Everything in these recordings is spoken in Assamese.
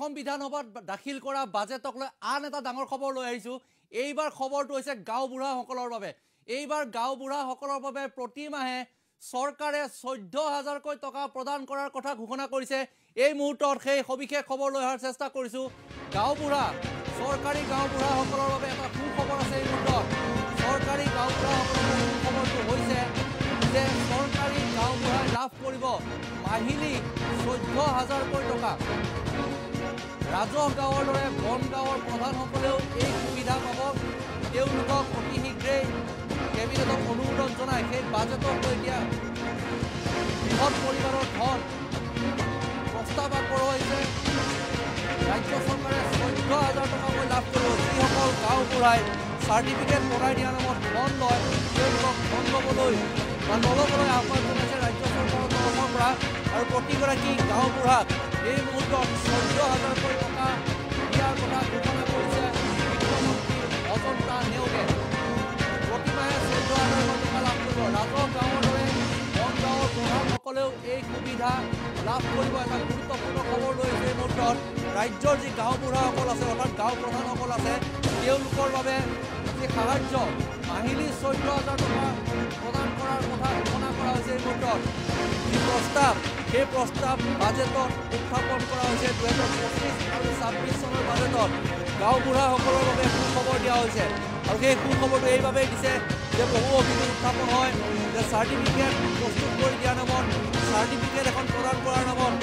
অসম বিধানসভাত দাখিল কৰা বাজেটক লৈ আন এটা ডাঙৰ খবৰ লৈ আহিছো। এইবাৰ খবৰটো হৈছে গাঁওবুঢ়াসকলৰ বাবে। এইবাৰ গাঁওবুঢ়াসকলৰ বাবে প্ৰতি মাহে চৰকাৰে 14,000 টকা প্ৰদান কৰাৰ কথা ঘোষণা কৰিছে। এই মুহূৰ্তত সেই সবিশেষ খবৰ লৈ অহাৰ চেষ্টা কৰিছো। চৰকাৰী গাঁওবুঢ়াসকলৰ বাবে এটা সুখবৰ আছে। এই মুহূৰ্তত চৰকাৰী গাঁওবুঢ়াসকলৰ সুখবৰটো হৈছে যে চৰকাৰী গাঁওবুঢ়াই লাভ কৰিব মাহিলী 14,000 টকা। ৰাজহ গাঁৱৰ দৰে বন গাঁৱৰ প্ৰধানসকলেও এই সুবিধা পাব। তেওঁলোকক অতি শীঘ্ৰেই কেবিনেটক অনুমোদন জনাই সেই বাজেটক লৈ দিয়া বৃহৎ পৰিমাণৰ ধন প্ৰস্তাৱ আগবঢ়োৱা হৈছে। ৰাজ্য চৰকাৰে 14,000 টকাকৈ লাভ কৰিব। যিসকল গাঁওবুঢ়াই চাৰ্টিফিকেট বনাই দিয়াৰ নামত ধন লয় তেওঁলোকক ধন ল'বলৈ বা নল'বলৈ আহ্বান জনাইছে ৰাজ্য চৰকাৰৰ তৰফৰ পৰা। আৰু প্ৰতিগৰাকী গাঁওবুঢ়াক এই মুহূৰ্তত 14,000 টকা দিয়াৰ কথা ঘোষণা কৰিছে বিত্তমন্ত্ৰী অজন্তা নেওগে। প্ৰতিমাহে 14,000 টকা লাভ কৰিব। ৰাজহ গাঁৱৰ দৰে বন গাঁৱৰ প্ৰধানসকলেও এই সুবিধা লাভ কৰিব। এটা গুৰুত্বপূৰ্ণ খবৰ লৈছে এই মুহূৰ্তত ৰাজ্যৰ যি গাঁওবুঢ়াসকল আছে অৰ্থাৎ গাঁও প্ৰধানসকল আছে তেওঁলোকৰ বাবে যি সাহায্য মাহিলী 14,000 টকা প্ৰদান কৰাৰ কথা ঘোষণা কৰা হৈছে। এই মুহূৰ্তত যি প্ৰস্তাৱ সেই প্ৰস্তাৱ বাজেটত উত্থাপন কৰা হৈছে। 2025 আৰু 26 চনৰ বাজেটত গাঁওবুঢ়াসকলৰ বাবে সুখবৰ দিয়া হৈছে। আৰু সেই সুখবৰটো এইবাবেই দিছে যে বহু অভিযোগ উত্থাপন হয় যে চাৰ্টিফিকেট প্ৰস্তুত কৰি দিয়াৰ নামত চাৰ্টিফিকেট এখন প্ৰদান কৰাৰ নামত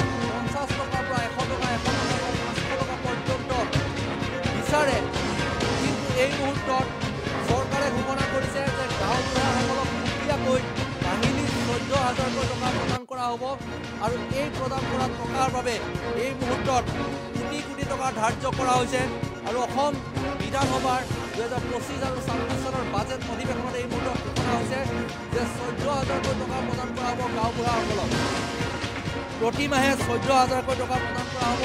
50 টকাৰ পৰা 100 টকা 500 টকা পৰ্যন্ত বিচাৰে। কিন্তু এই মুহূৰ্তত চৰকাৰে ঘোষণা কৰিছে যে গাঁওবুঢ়াসকলক সুকীয়াকৈ মাহিলী 14,000 টকা প্ৰদান কৰা হ'ব। আৰু এই প্ৰদান কৰা টকাৰ বাবে এই মুহূৰ্তত কোটি কোটি টকা ধাৰ্য কৰা হৈছে। আৰু অসম বিধানসভাৰ 2025 আৰু 26 চনৰ বাজেট অধিৱেশনত এই মুহূৰ্তত ঘোষণা হৈছে যে 14,000 টকা প্ৰদান কৰা হ'ব গাঁওবুঢ়াসকলক। প্ৰতি মাহে 14,000 টকা প্ৰদান কৰা হ'ব।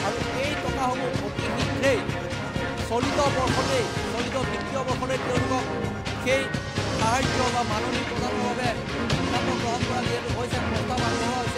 আৰু এই টকাসমূহ অতি শীঘ্ৰেই চলিত বিত্তীয় বৰ্ষতেই তেওঁলোকক সেই সাহায্য বা মাননি প্ৰদানৰ বাবে সিদ্ধান্ত গ্ৰহণ কৰা যিহেতু হৈছে প্ৰস্তাৱ আগবঢ়োৱা হৈছে।